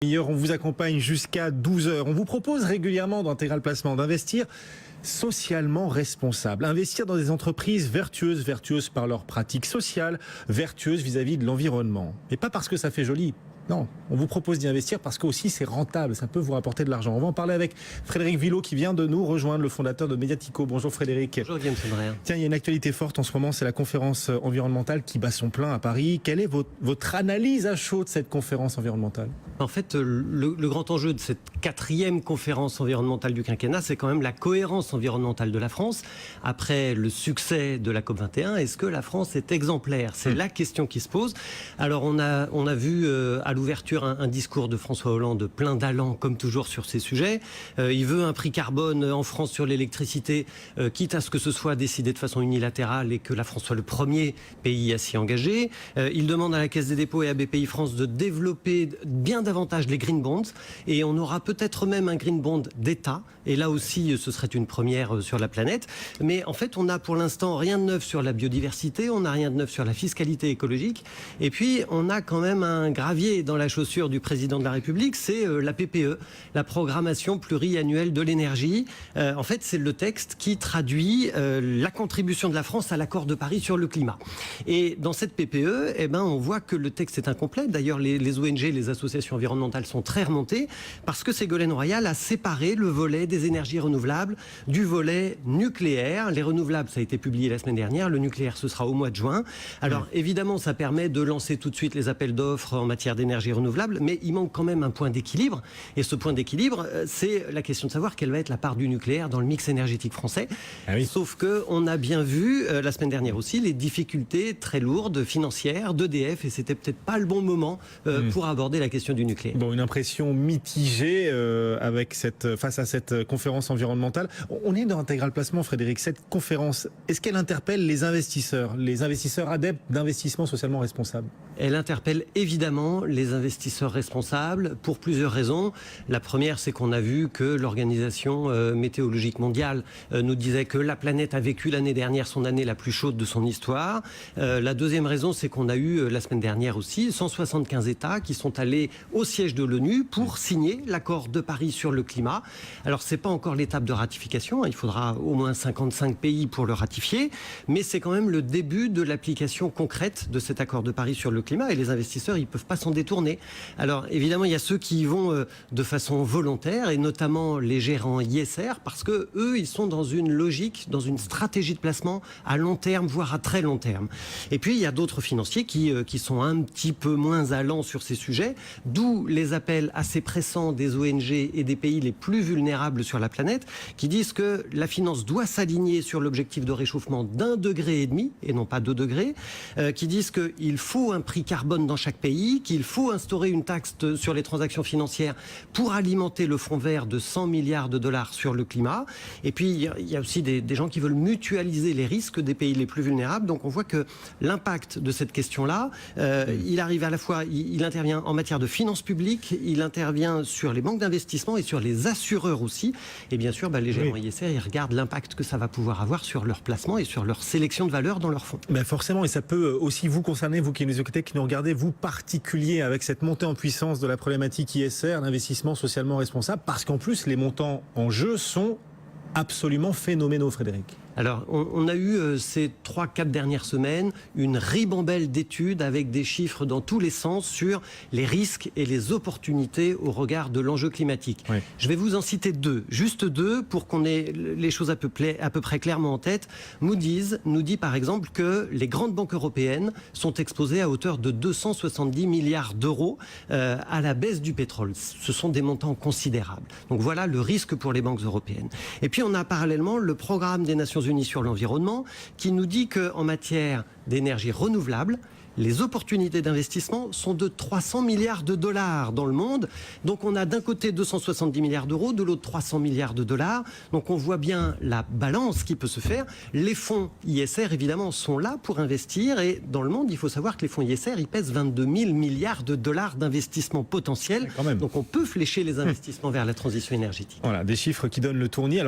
On vous accompagne jusqu'à 12 heures. On vous propose régulièrement dans Intégral Placement d'investir socialement responsable. Investir dans des entreprises vertueuses par leurs pratiques sociales, vertueuses vis-à-vis de l'environnement. Et pas parce que ça fait joli. Non, on vous propose d'y investir parce que aussi c'est rentable, ça peut vous rapporter de l'argent. On va en parler avec Frédéric Villot qui vient de nous rejoindre, le fondateur de Mediatico. Bonjour Frédéric. Bonjour Guillaume Sondrien. Tiens, il y a une actualité forte en ce moment, c'est la conférence environnementale qui bat son plein à Paris. Quelle est votre analyse à chaud de cette conférence environnementale ? En fait, le grand enjeu de cette 4e conférence environnementale du quinquennat, c'est quand même la cohérence environnementale de la France. Après le succès de la COP21, est-ce que la France est exemplaire ? C'est la question qui se pose. Alors on a vu à l'ouverture un discours de François Hollande plein d'allant, comme toujours, sur ces sujets. Il veut un prix carbone en France sur l'électricité, quitte à ce que ce soit décidé de façon unilatérale et que la France soit le premier pays à s'y engager. Il demande à la Caisse des dépôts et à BPI-France de développer bien davantage les green bonds. Et on aura peut-être même un green bond d'État. Et là aussi, ce serait une première sur la planète. Mais en fait, on n'a pour l'instant rien de neuf sur la biodiversité, on n'a rien de neuf sur la fiscalité écologique. Et puis, on a quand même un gravier dans la chaussure du président de la République, c'est la PPE, la programmation pluriannuelle de l'énergie. En fait, c'est le texte qui traduit la contribution de la France à l'accord de Paris sur le climat. Et dans cette PPE, on voit que le texte est incomplet. D'ailleurs, les ONG, les associations environnementales sont très remontées parce que Ségolène Royal a séparé le volet des énergies renouvelables du volet nucléaire. Les renouvelables, ça a été publié la semaine dernière. Le nucléaire, ce sera au mois de juin. Alors, évidemment, ça permet de lancer tout de suite les appels d'offres en matière d'énergie renouvelable, mais il manque quand même un point d'équilibre. Et ce point d'équilibre, c'est la question de savoir quelle va être la part du nucléaire dans le mix énergétique français. Ah oui. Sauf qu'on a bien vu, la semaine dernière aussi, les difficultés très lourdes financières d'EDF, et c'était peut-être pas le bon moment pour aborder la question du nucléaire. Bon, une impression mitigée face à cette conférence environnementale. On est dans Intégral Placement, Frédéric. Cette conférence, est-ce qu'elle interpelle les investisseurs adeptes d'investissement socialement responsable ? Elle interpelle évidemment les investisseurs responsables pour plusieurs raisons. La première, c'est qu'on a vu que l'Organisation météorologique mondiale nous disait que la planète a vécu l'année dernière son année la plus chaude de son histoire. La deuxième raison, c'est qu'on a eu la semaine dernière aussi 175 États qui sont allés au siège de l'ONU pour signer l'accord de Paris sur le climat. Alors, c'est pas encore l'étape de ratification, il faudra au moins 55 pays pour le ratifier, mais c'est quand même le début de l'application concrète de cet accord de Paris sur le climat, et les investisseurs, ils peuvent pas s'en détourner. Alors, évidemment, il y a ceux qui y vont de façon volontaire, et notamment les gérants ISR, parce que eux, ils sont dans une logique, dans une stratégie de placement à long terme, voire à très long terme. Et puis, il y a d'autres financiers qui sont un petit peu moins allants sur ces sujets, d'où les appels assez pressants des ONG et des pays les plus vulnérables sur la planète, qui disent que la finance doit s'aligner sur l'objectif de réchauffement d'1,5 degré, et non pas 2 degrés, qui disent qu'il faut un prix carbone dans chaque pays, qu'il faut instaurer une taxe sur les transactions financières pour alimenter le fonds vert de 100 milliards de dollars sur le climat. Et puis, il y a aussi des gens qui veulent mutualiser les risques des pays les plus vulnérables. Donc, on voit que l'impact de cette question-là, il arrive à la fois, il intervient en matière de finances publiques, il intervient sur les banques d'investissement et sur les assureurs aussi. Et bien sûr, les gérants ISR, ils regardent l'impact que ça va pouvoir avoir sur leur placement et sur leur sélection de valeur dans leurs fonds. Forcément, et ça peut aussi vous concerner, vous qui nous écoutez, qui nous regardez, vous particulier avec cette montée en puissance de la problématique ISR, l'investissement socialement responsable, parce qu'en plus, les montants en jeu sont absolument phénoménaux, Frédéric. Alors, on a eu ces 3-4 dernières semaines une ribambelle d'études avec des chiffres dans tous les sens sur les risques et les opportunités au regard de l'enjeu climatique. Oui. Je vais vous en citer juste deux, pour qu'on ait les choses à peu près clairement en tête. Moody's nous dit par exemple que les grandes banques européennes sont exposées à hauteur de 270 milliards d'euros à la baisse du pétrole. Ce sont des montants considérables. Donc voilà le risque pour les banques européennes. Et puis on a parallèlement le programme des Nations Unies sur l'environnement qui nous dit qu'en matière d'énergie renouvelable, les opportunités d'investissement sont de 300 milliards de dollars dans le monde. Donc on a d'un côté 270 milliards d'euros, de l'autre 300 milliards de dollars. Donc on voit bien la balance qui peut se faire. Les fonds ISR, évidemment, sont là pour investir. Et dans le monde, il faut savoir que les fonds ISR, ils pèsent 22 000 milliards de dollars d'investissement potentiel. Donc on peut flécher les investissements vers la transition énergétique. Voilà, des chiffres qui donnent le tournis.